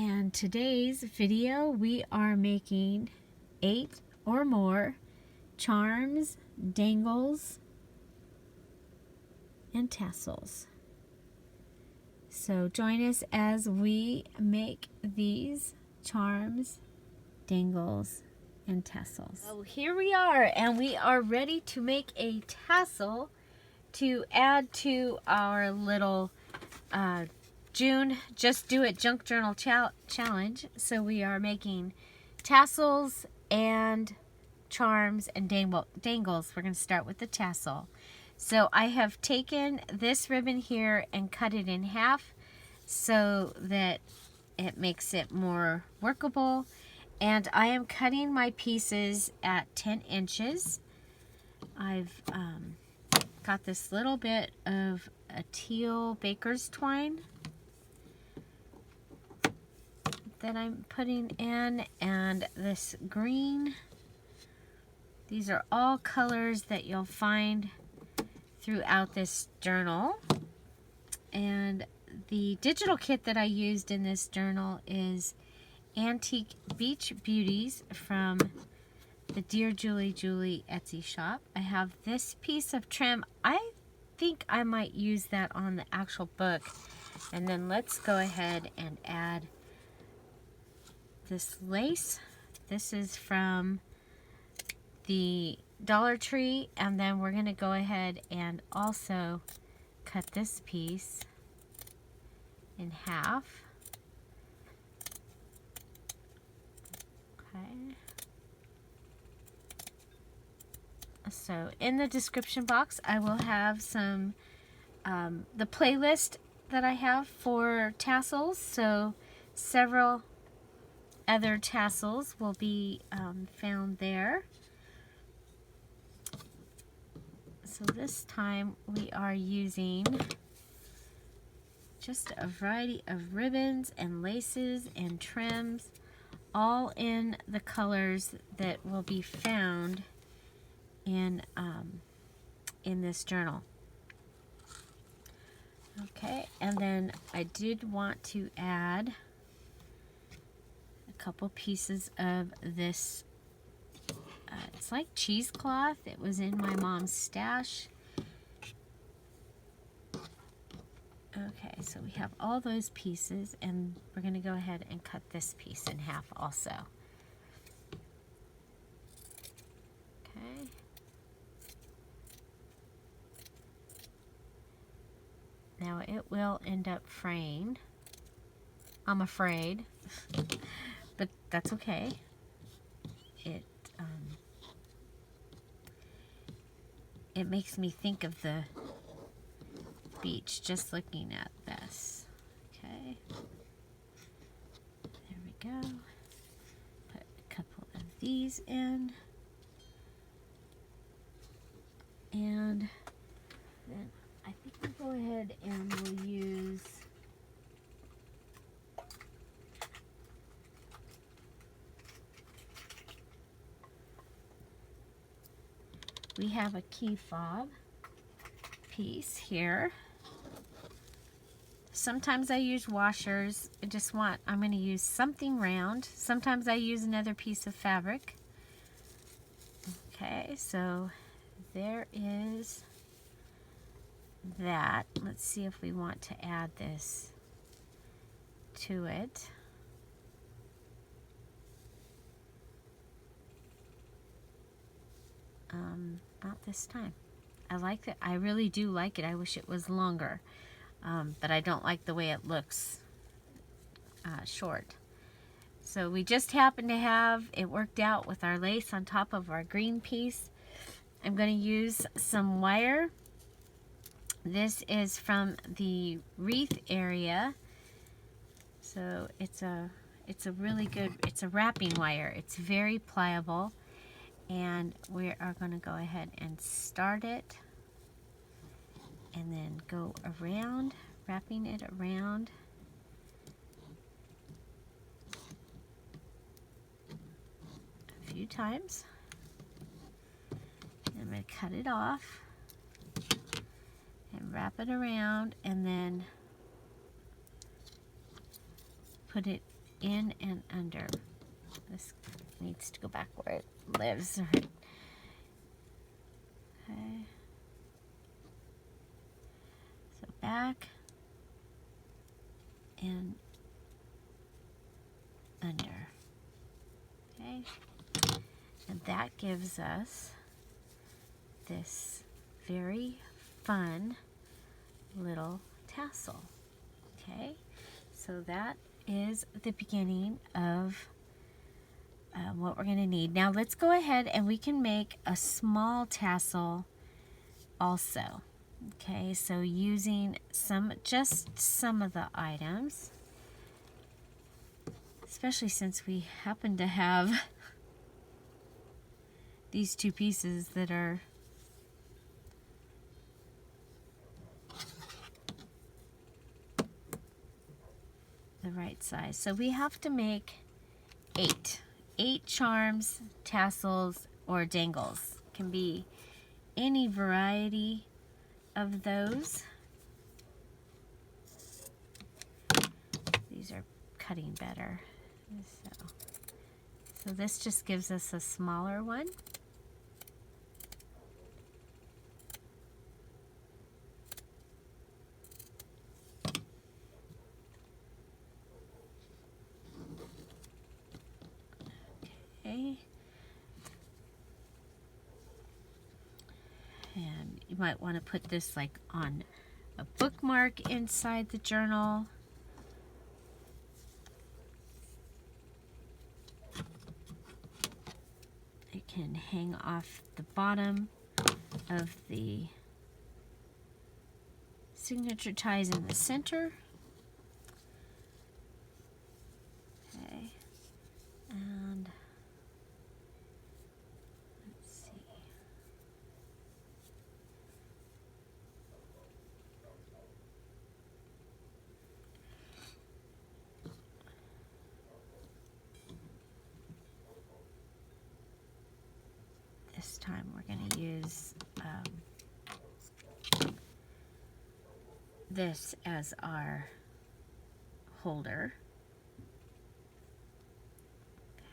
And today's video, we are making 8 or more charms, dangles, and tassels. So join us as we make these charms, dangles, and tassels. So here we are, and we are ready to make a tassel to add to our little June Just Do It Junk Journal Challenge. So we are making tassels and charms and dangles. We're going to start with the tassel. So I have taken this ribbon here and cut it in half so that it makes it more workable. And I am cutting my pieces at 10 inches. I've got this little bit of a teal baker's twine that I'm putting in, and this green. These are all colors that you'll find throughout this journal. And the digital kit that I used in this journal is Antique Beach Beauties from the Dear Julie Etsy shop. I have this piece of trim. I think I might use that on the actual book. And then let's go ahead and add this lace. This is from the Dollar Tree, and then we're going to go ahead and also cut this piece in half. Okay. So in the description box, I will have some the playlist that I have for tassels. So several other tassels will be found there. So this time we are using just a variety of ribbons and laces and trims, all in the colors that will be found in this journal. Okay, and then I did want to add a couple pieces of this. It's like cheesecloth. It was in my mom's stash. Okay, so we have all those pieces, and we're going to go ahead and cut this piece in half also. Okay. Now it will end up fraying, I'm afraid, but that's okay. It makes me think of the beach just looking at this. Okay, there we go. Put a couple of these in, and then I think we'll go ahead and we'll use we have a key fob piece here. Sometimes I use washers. I'm going to use something round. Sometimes I use another piece of fabric. Okay, so there is that. Let's see if we want to add this to it. Not this time. I like it. I really do like it. I wish it was longer, but I don't like the way it looks short. So we just happen to have it worked out with our lace on top of our green piece. I'm going to use some wire. This is from the wreath area. So it's a really good, it's a wrapping wire. It's very pliable. And we are going to go ahead and start it and then go around, wrapping it around. A few times. And I'm going to cut it off and wrap it around, and then put it in and under. This needs to go back where it lives. Okay. So back and under. Okay. And that gives us this very fun little tassel. Okay. So that is the beginning of what we're going to need. Now let's go ahead and we can make a small tassel also. Okay, so using just some of the items, especially since we happen to have these two pieces that are the right size. So we have to make 8 charms, tassels, or dangles. Can be any variety of those. These are cutting better. So this just gives us a smaller one. Okay. And you might want to put this like on a bookmark inside the journal. It can hang off the bottom of the signature ties in the center. Okay. And let's see. This time we're going to use this as our holder.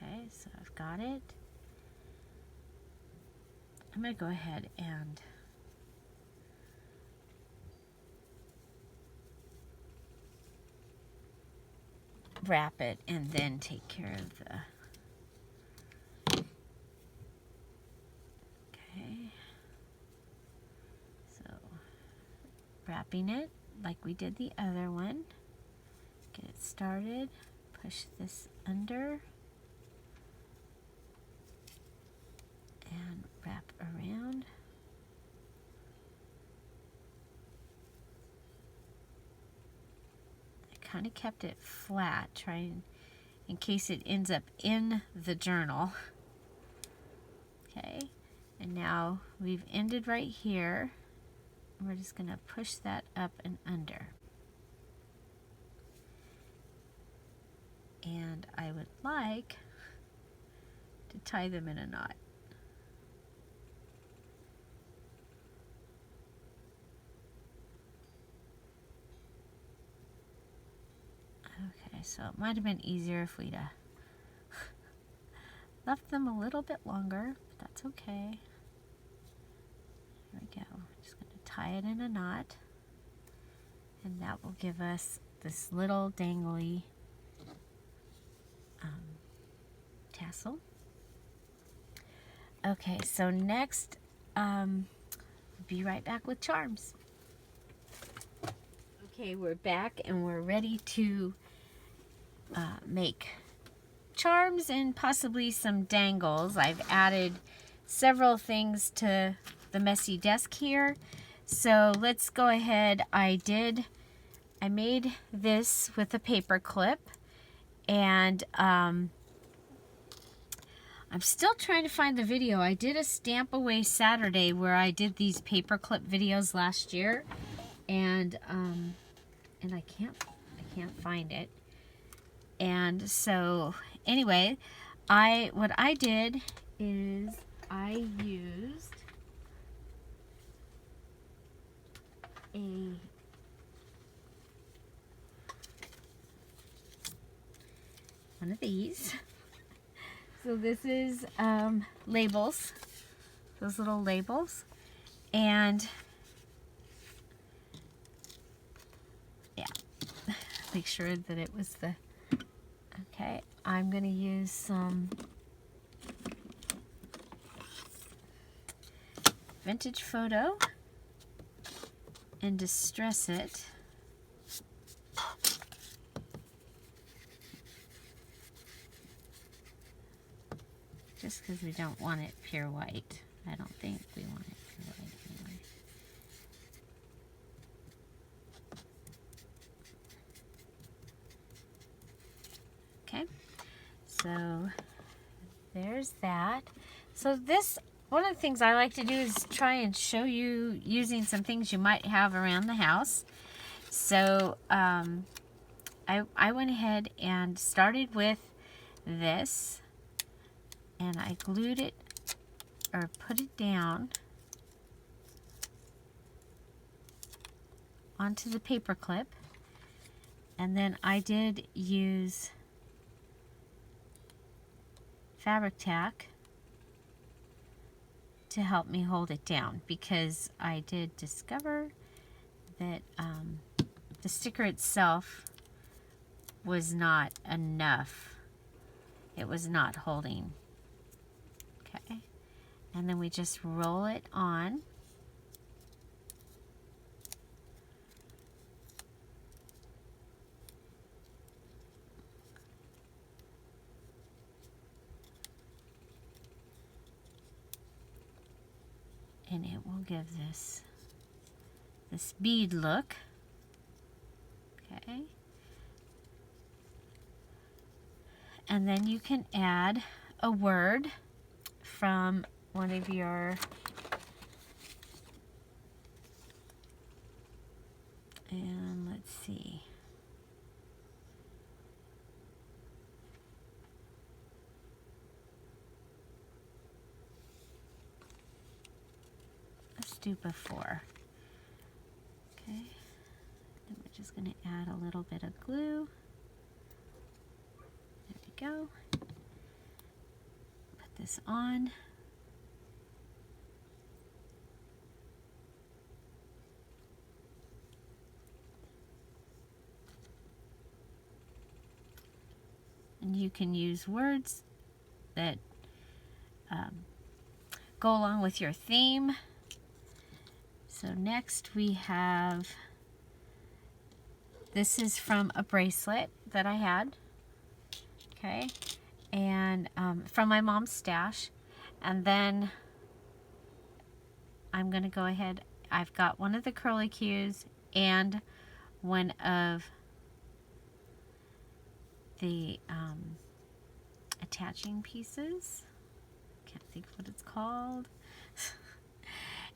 Okay, so I've got it. I'm going to go ahead and wrap it and then take care of the... Okay, so wrapping it like we did the other one. Get it started, push this under, and wrap around. I kind of kept it flat, trying in case it ends up in the journal. Okay, and now we've ended right here. We're just going to push that up and under. And I would like to tie them in a knot. Okay, so it might have been easier if we'd left them a little bit longer, but that's okay. Here we go. Just going to tie it in a knot, and that will give us this little dangly tassel. Okay, so next, be right back with charms. Okay, we're back and we're ready to make charms and possibly some dangles. I've added several things to the messy desk here. So let's go ahead. I made this with a paper clip, and I'm still trying to find the video. I did a Stamp Away Saturday where I did these paper clip videos last year, and I can't find it. And so anyway, what I did is I used one of these. So this is labels, those little labels, and yeah, make sure that it was the, okay, I'm going to use some vintage photo and distress it. Just because we don't want it pure white. I don't think we want it pure white anyway. Okay, so there's that. So this, one of the things I like to do is try and show you using some things you might have around the house. So I went ahead and started with this, and I glued it, or put it down onto the paper clip, and then I did use fabric tack to help me hold it down, because I did discover that the sticker itself was not enough. It was not holding. Okay, and then we just roll it on. And it will give this bead look. Okay. And then you can add a word from one of your and let's see. Let's do before. Okay. Then we're just going to add a little bit of glue. There we go. Put this on. And you can use words that go along with your theme. So next we have, this is from a bracelet that I had, okay, and from my mom's stash. And then I'm going to go ahead, I've got one of the curly cues and one of the attaching pieces. Can't think what it's called.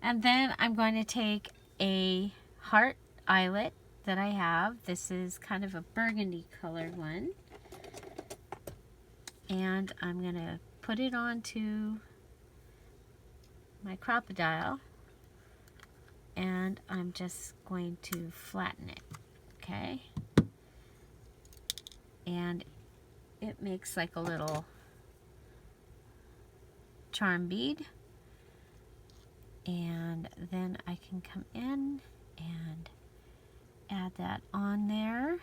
And then I'm going to take a heart eyelet that I have. This is kind of a burgundy colored one. And I'm going to put it onto my crocodile. And I'm just going to flatten it. Okay? And it makes like a little charm bead. And then I can come in and add that on there.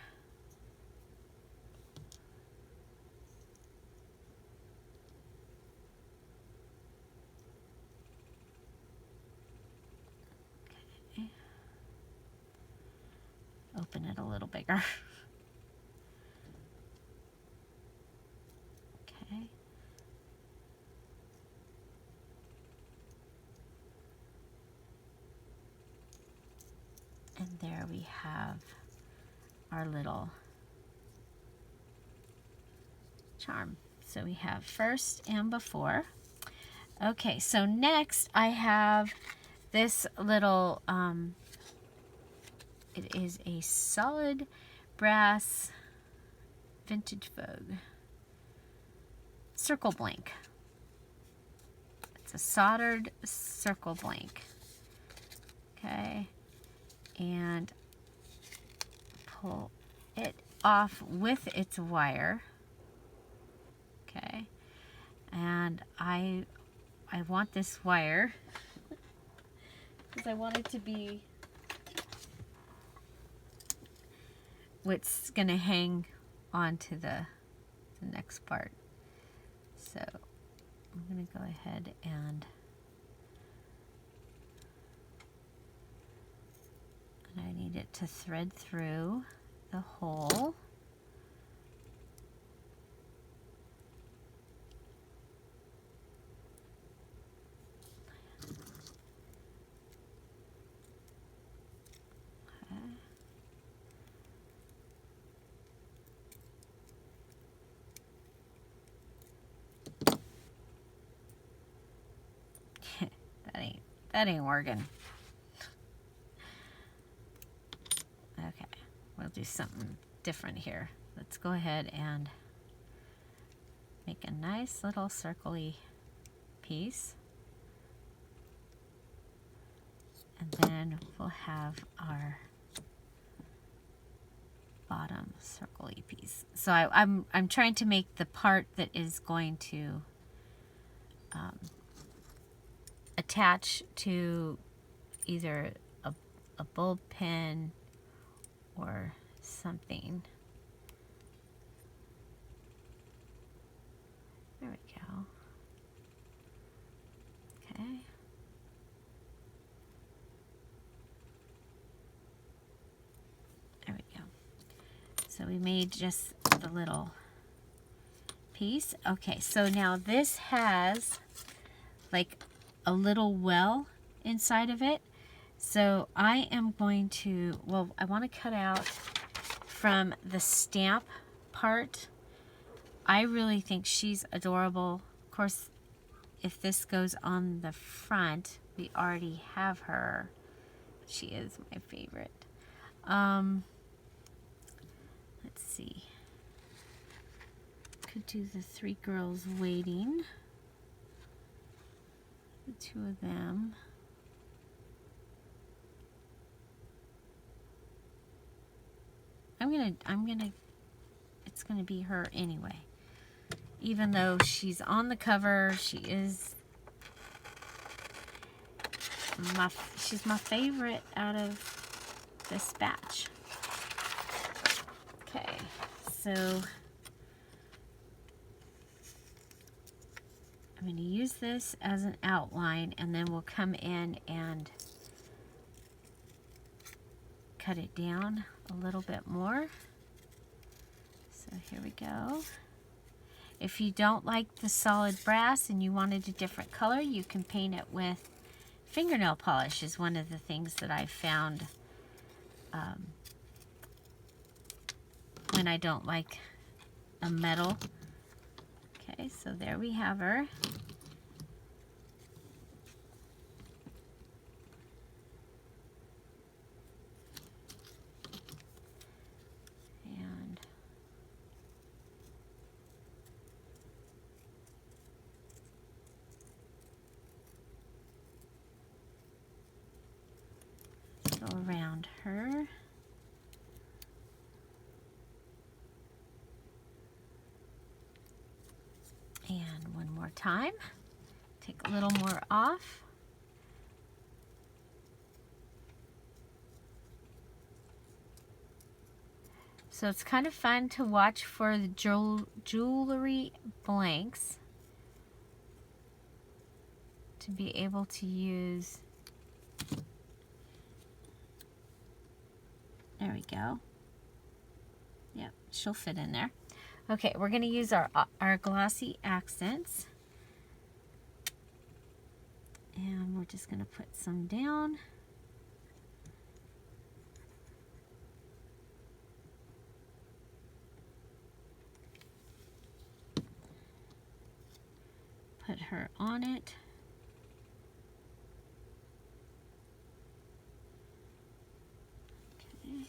Okay. Open it a little bigger. Okay. And there we have our little charm. So we have first and before. Okay, so next I have this little, it is a solid brass vintage Vogue circle blank. It's a soldered circle blank. Okay. And pull it off with its wire. Okay, and I want this wire because I want it to be what's gonna hang onto the next part. So I'm gonna go ahead and I need it to thread through the hole. That ain't working. Okay, we'll do something different here. Let's go ahead and make a nice little circle-y piece. And then we'll have our bottom circle-y piece. So I'm trying to make the part that is going to attach to either a bulb pin or something. There we go. Okay. There we go. So we made just the little piece. Okay, so now this has like a little well inside of it. So I am going to, well, I want to cut out from the stamp part. I really think she's adorable. Of course, if this goes on the front, we already have her. She is my favorite. Let's see. Could do the 3 girls waiting. The 2 of them. It's gonna be her anyway. Even though she's on the cover, she's my favorite out of this batch. Okay, so I'm going to use this as an outline, and then we'll come in and cut it down a little bit more. So here we go. If you don't like the solid brass and you wanted a different color, you can paint it with fingernail polish, is one of the things that I found when I don't like a metal. Okay, so there we have her. And go around her. And one more time. Take a little more off. So it's kind of fun to watch for the jewelry blanks to be able to use. There we go. Yep, she'll fit in there. Okay, we're going to use our Glossy Accents. And we're just going to put some down. Put her on it. Okay.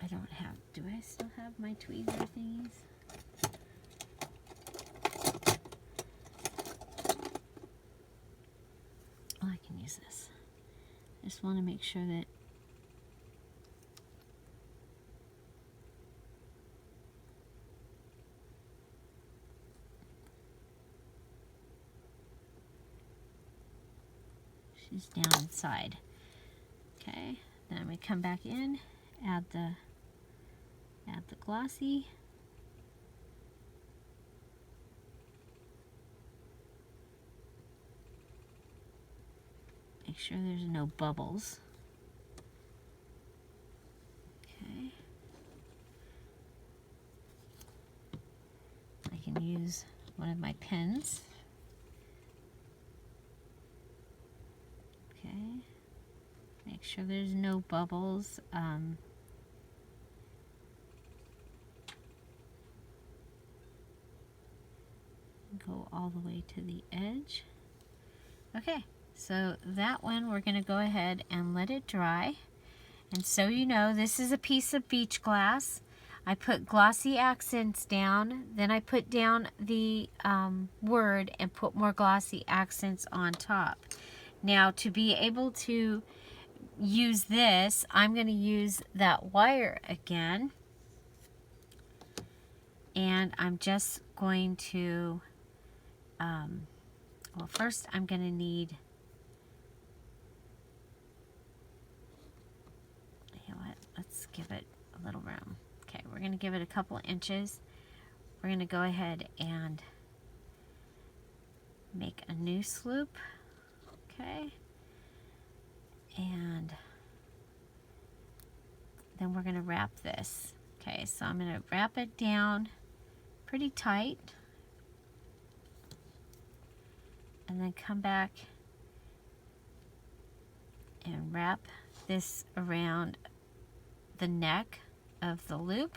I don't have, do I still have my tweezer thingies? Oh, I can use this. Just want to make sure that she's down inside. Okay, then we come back in, add the glossy. Make sure there's no bubbles. Okay. I can use one of my pens. Okay. Make sure there's no bubbles. Go all the way to the edge. Okay. So that one we're going to go ahead and let it dry. And so you know, this is a piece of beach glass. I put Glossy Accents down, then I put down the word and put more Glossy Accents on top. Now to be able to use this, I'm going to use that wire again. And I'm just going to, well, first I'm going to need, let's give it a little room. Okay, we're going to give it a couple inches. We're going to go ahead and make a new sloop. Okay. And then we're going to wrap this. Okay, so I'm going to wrap it down pretty tight. And then come back and wrap this around the neck of the loop.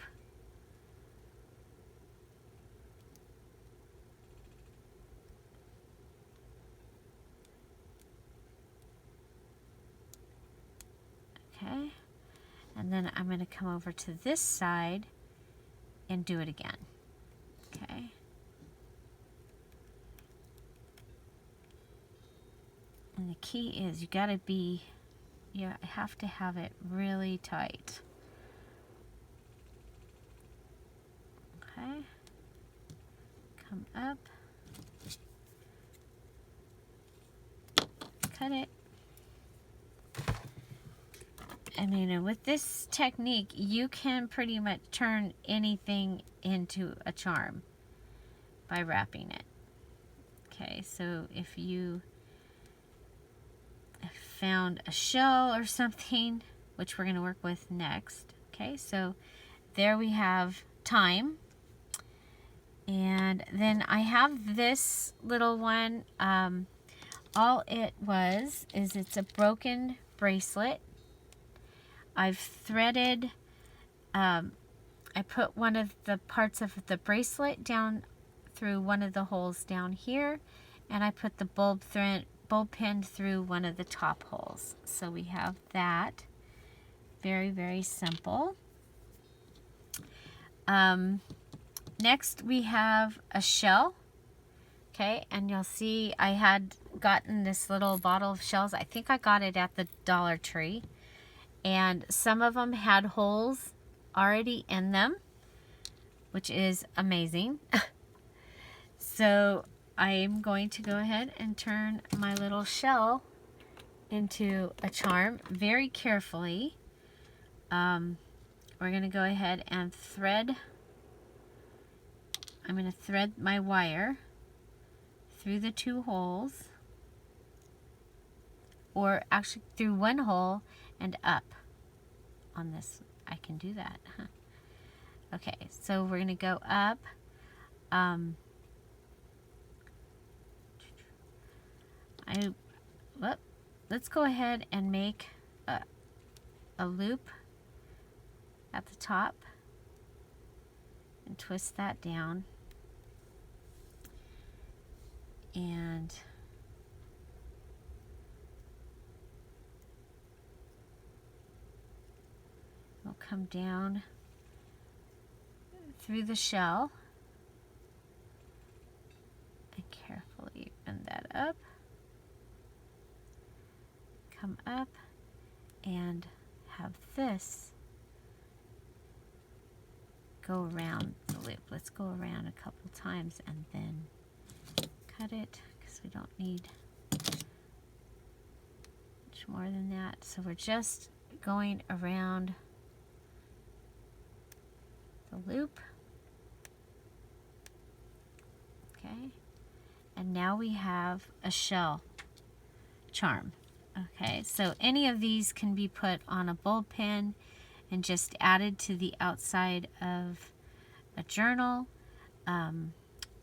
Okay, and then I'm going to come over to this side and do it again. Okay. And the key is you have to have it really tight. Okay. Come up. Cut it. I mean, with this technique, you can pretty much turn anything into a charm by wrapping it. Okay, so if you found a shell or something, which we're going to work with next. Okay, so there we have time. And then I have this little one. All it was is it's a broken bracelet. I've threaded, I put one of the parts of the bracelet down through one of the holes down here, and I put the bulb pin through one of the top holes. So we have that. Very, very simple. Next we have a shell. Okay, and you'll see I had gotten this little bottle of shells. I think I got it at the Dollar Tree. And some of them had holes already in them, which is amazing. So I'm going to go ahead and turn my little shell into a charm very carefully. We're going to go ahead and thread. I'm going to thread my wire through the two holes, or actually through one hole and up on this. I can do that. Okay, so we're going to go up. Let's go ahead and make a loop at the top and twist that down. And we'll come down through the shell and carefully bend that up. Come up and have this go around the loop. Let's go around a couple times and then cut it, because we don't need much more than that. So we're just going around the loop. Okay, and now we have a shell charm. Okay, so any of these can be put on a bulb pin and just added to the outside of a journal,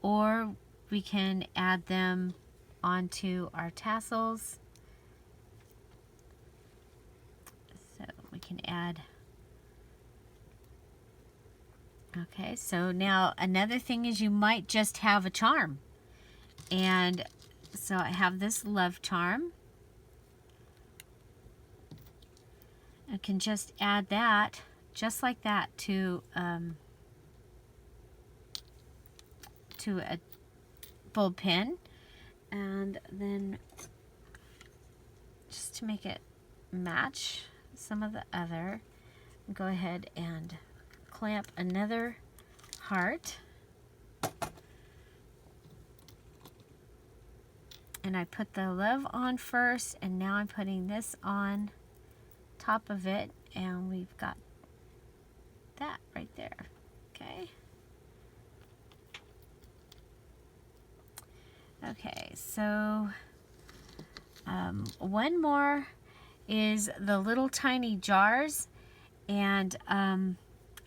or we can add them onto our tassels. So we can add. Okay, so now another thing is you might just have a charm. And so I have this love charm. I can just add that, just like that, to a bulb pin. And then just to make it match some of the other, go ahead and clamp another heart, and I put the love on first, and now I'm putting this on top of it, and we've got that right there. Okay. Okay, so one more is the little tiny jars, and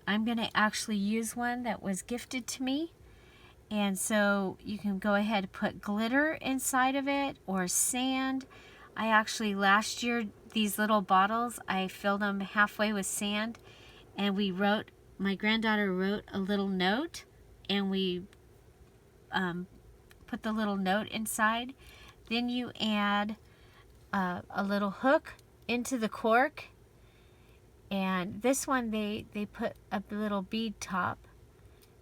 I'm going to actually use one that was gifted to me. And so you can go ahead and put glitter inside of it or sand. I actually, last year, these little bottles, I filled them halfway with sand. And my granddaughter wrote a little note, and we put the little note inside. Then you add a little hook into the cork. And this one, they put a little bead top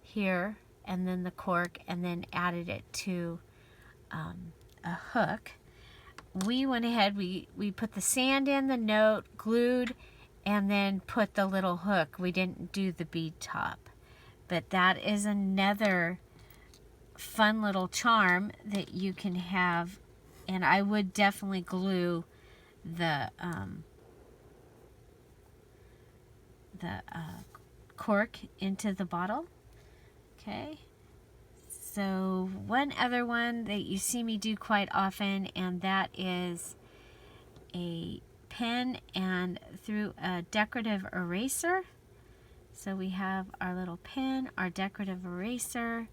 here, and then the cork, and then added it to a hook. We went ahead, we put the sand in, the note, glued, and then put the little hook. We didn't do the bead top. But that is another fun little charm that you can have. And I would definitely glue the cork into the bottle. Okay, so one other one that you see me do quite often, and that is a pen and through a decorative eraser. So we have our little pen, our decorative eraser,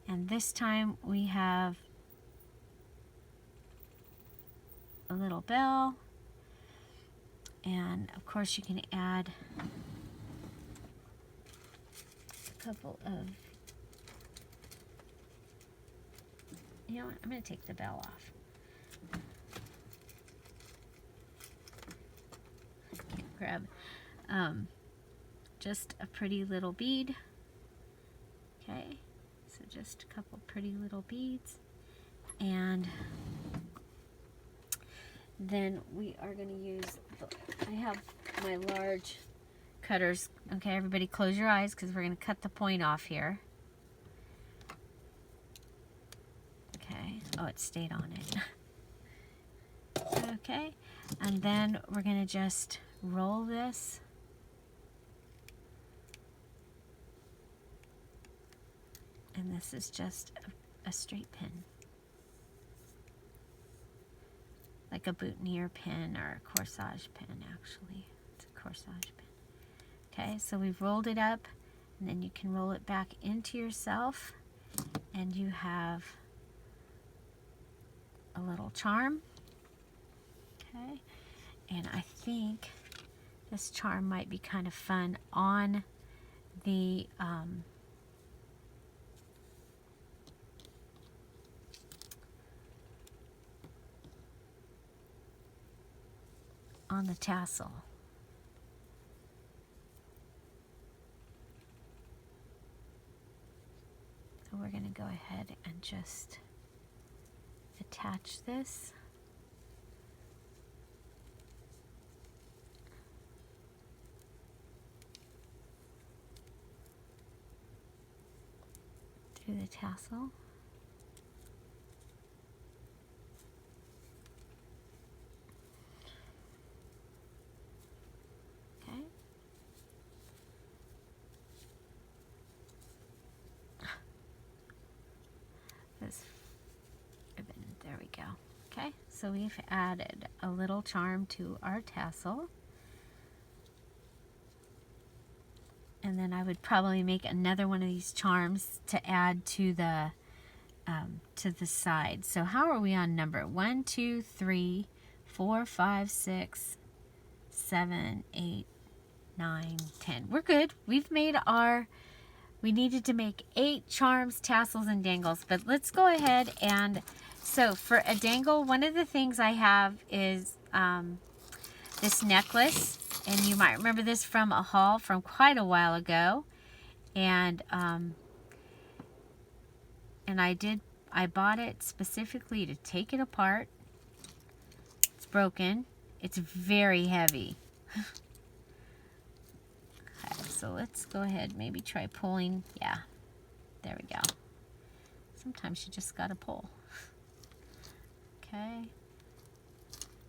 and this time we have a little bell, and of course you can add a couple of, you know what, I'm going to take the bell off. Grab just a pretty little bead. Okay, so just a couple pretty little beads, and then we are going to use I have my large cutters. Okay, everybody close your eyes, because we're going to cut the point off here. Okay, oh, it stayed on it. Okay, and then we're going to just roll this. And this is just a straight pin, like a boutonniere pin or a corsage pin. Actually, it's a corsage pin. Okay, so we've rolled it up, and then you can roll it back into yourself, and you have a little charm. Okay, and I think this charm might be kind of fun on the tassel. So we're going to go ahead and just attach this. the tassel. Okay. This ribbon, there we go. Okay, so we've added a little charm to our tassel. And then I would probably make another one of these charms to add to the side. So how are we on number? 1, 2, 3, 4, 5, 6, 7, 8, 9, 10. We're good. We've made we needed to make 8 charms, tassels, and dangles. But let's go ahead and, so for a dangle, one of the things I have is this necklace. And you might remember this from a haul from quite a while ago. And I bought it specifically to take it apart. It's broken. It's very heavy. Okay, so let's go ahead, maybe try pulling. Yeah, there we go. Sometimes you just gotta pull. Okay.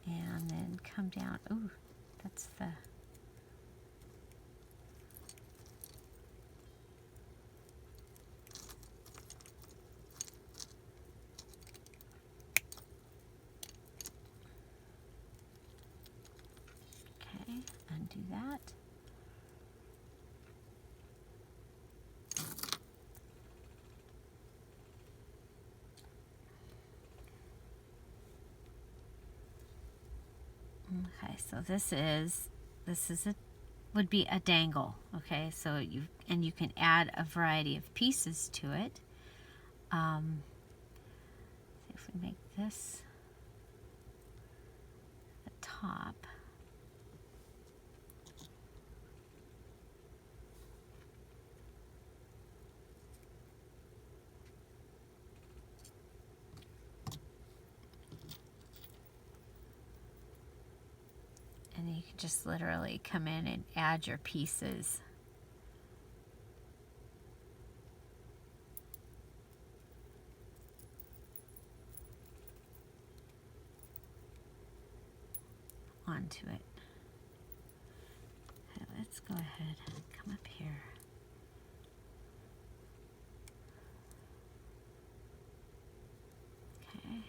And then come down. Ooh, that's the... Okay, undo that. Okay, so this would be a dangle. Okay, so you can add a variety of pieces to it. See if we make this the top. And you can just literally come in and add your pieces. Onto it. Okay, let's go ahead and come up here. Okay.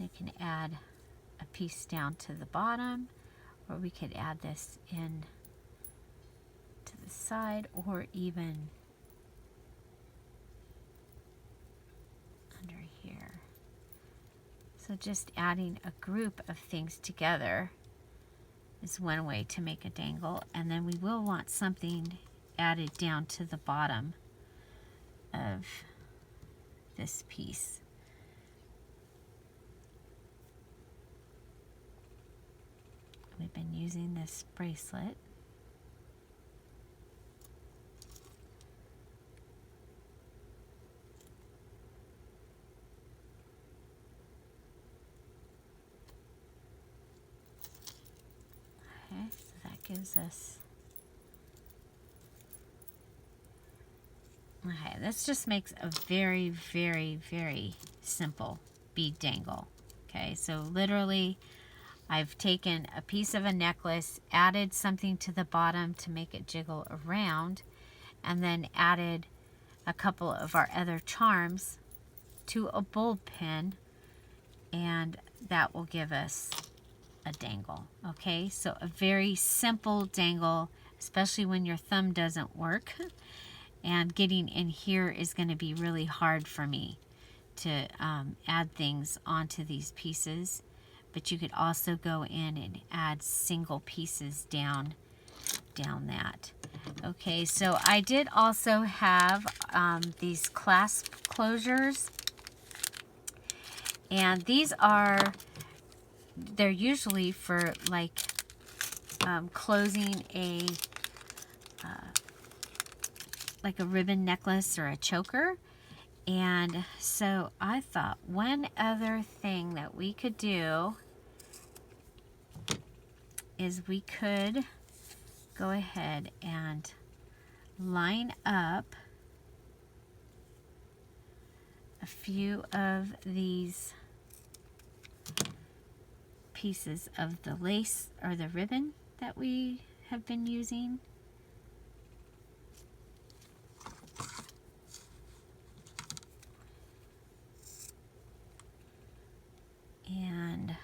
You can add a piece down to the bottom, or we could add this in to the side, or even under here. So just adding a group of things together is one way to make a dangle, and then we will want something added down to the bottom of this piece. We've been using this bracelet. Okay, so that gives us... Okay, this just makes a very, very, very simple bead dangle. Okay, so literally I've taken a piece of a necklace, added something to the bottom to make it jiggle around, and then added a couple of our other charms to a bulb pin, and that will give us a dangle. Okay, so a very simple dangle, especially when your thumb doesn't work. And getting in here is going to be really hard for me to add things onto these pieces. But you could also go in and add single pieces down that. Okay, so I did also have these clasp closures, and these are they're usually for like closing a like a ribbon necklace or a choker. And so I thought one other thing that we could do is we could go ahead and line up a few of these pieces of the lace or the ribbon that we have been using. And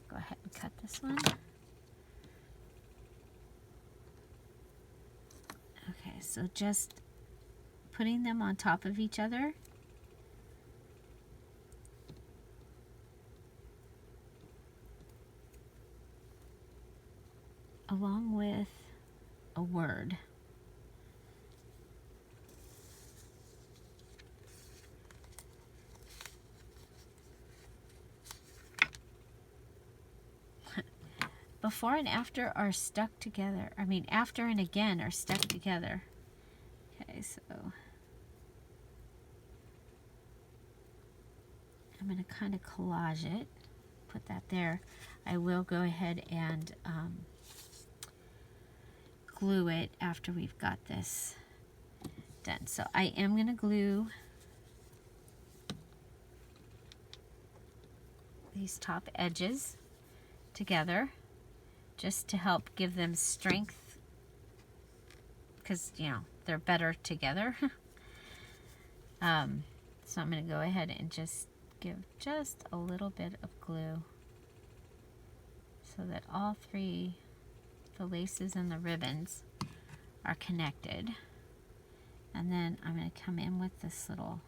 go ahead and cut this one. Okay, so just putting them on top of each other. Along with a word. Before and after are stuck together. I mean, after and again are stuck together. Okay, so I'm going to kind of collage it. Put that there. I will go ahead and glue it after we've got this done. So I am going to glue these top edges together just to help give them strength, because you know they're better together. So I'm going to go ahead and just give just a little bit of glue so that all three, the laces and the ribbons, are connected. And then I'm going to come in with this little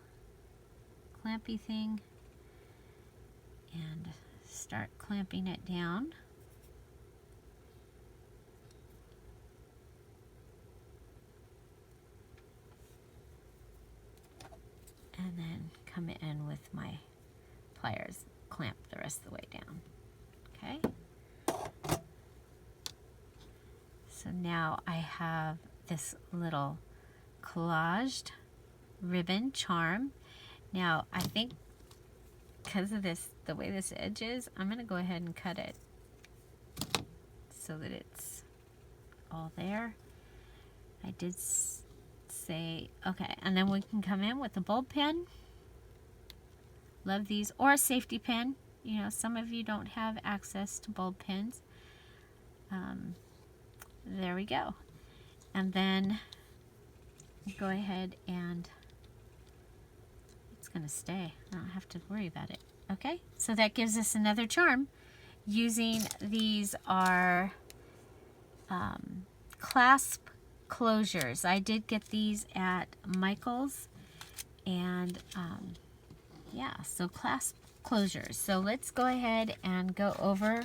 clampy thing and start clamping it down. And then come in with my pliers, clamp the rest of the way down. Okay? So now I have this little collaged ribbon charm. Now I think because of this, the way this edge is, I'm going to go ahead and cut it so that it's all there. I did say, okay, and then we can come in with a bulb pen. Love these, or a safety pin. You know, some of you don't have access to bulb pins. There we go. And then go ahead and it's going to stay. I don't have to worry about it. Okay, so that gives us another charm. Using these are Clasp Closures. I did get these at Michael's, and yeah, so Clasp Closures. So let's go ahead and go over.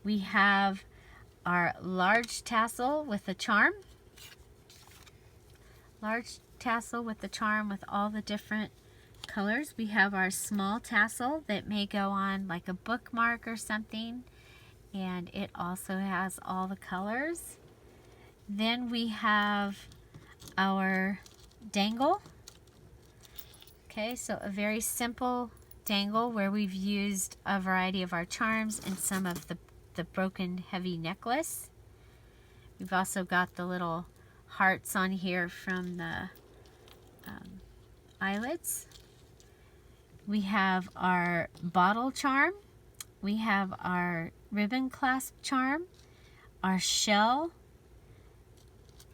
We have our large tassel with the charm. Large tassel with the charm with all the different colors. We have our small tassel that may go on like a bookmark or something, and it also has all the colors. Then we have our dangle. Okay, so a very simple dangle where we've used a variety of our charms and some of the broken heavy necklace. We've also got the little hearts on here from the eyelets. We have our bottle charm. We have our ribbon clasp charm, our shell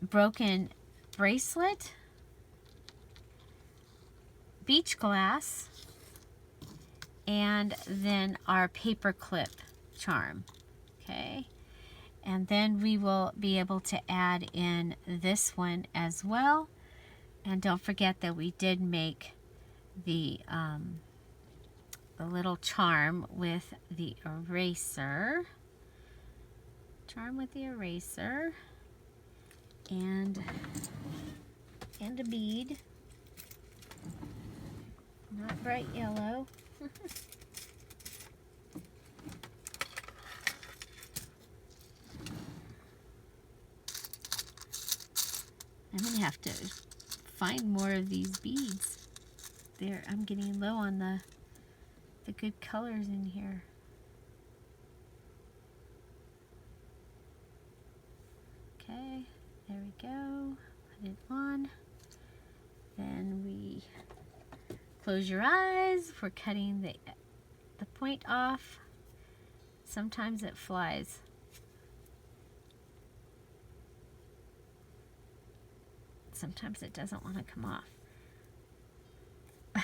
broken bracelet, beach glass, and then our paper clip charm. Okay, and then we will be able to add in this one as well. And don't forget that we did make the little charm with the eraser. Charm with the eraser. And a bead. Not bright yellow. I'm going to have to find more of these beads. There, I'm getting low on the good colors in here. Okay, there we go. Put it on. Then we close your eyes. We're cutting the point off. Sometimes it flies. Sometimes it doesn't want to come off. There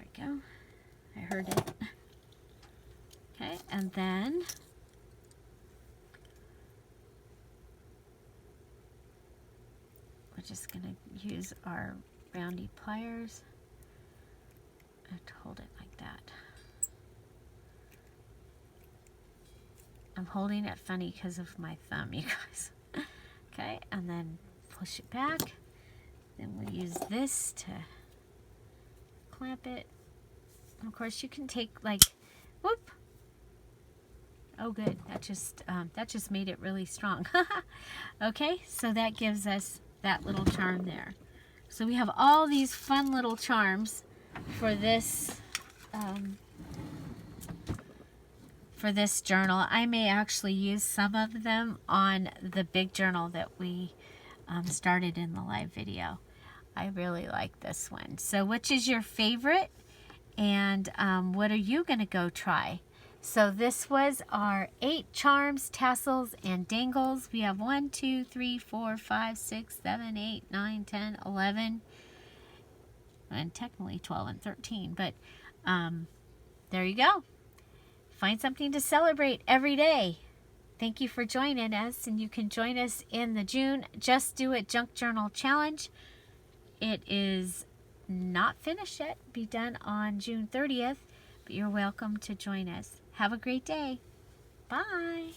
we go. I heard it. Okay, and then we're just going to use our roundy pliers and hold it like that. I'm holding it funny because of my thumb, you guys. Okay, and then push it back. Then we'll use this to clamp it. And of course, you can take like, whoop. Oh, good. That just made it really strong. Okay, so that gives us that little charm there. So we have all these fun little charms for this journal. I may actually use some of them on the big journal that we started in the live video. I really like this one. So which is your favorite, and what are you gonna go try? So this was our 8 charms, tassels, and dangles. We have 1, 2, 3, 4, 5, 6, 7, 8, 9, 10, 11, and technically 12 and 13. But there you go. Find something to celebrate every day. Thank you for joining us, and you can join us in the June Just Do It Junk Journal Challenge. It is not finished yet. Be done on June 30th, but you're welcome to join us. Have a great day. Bye.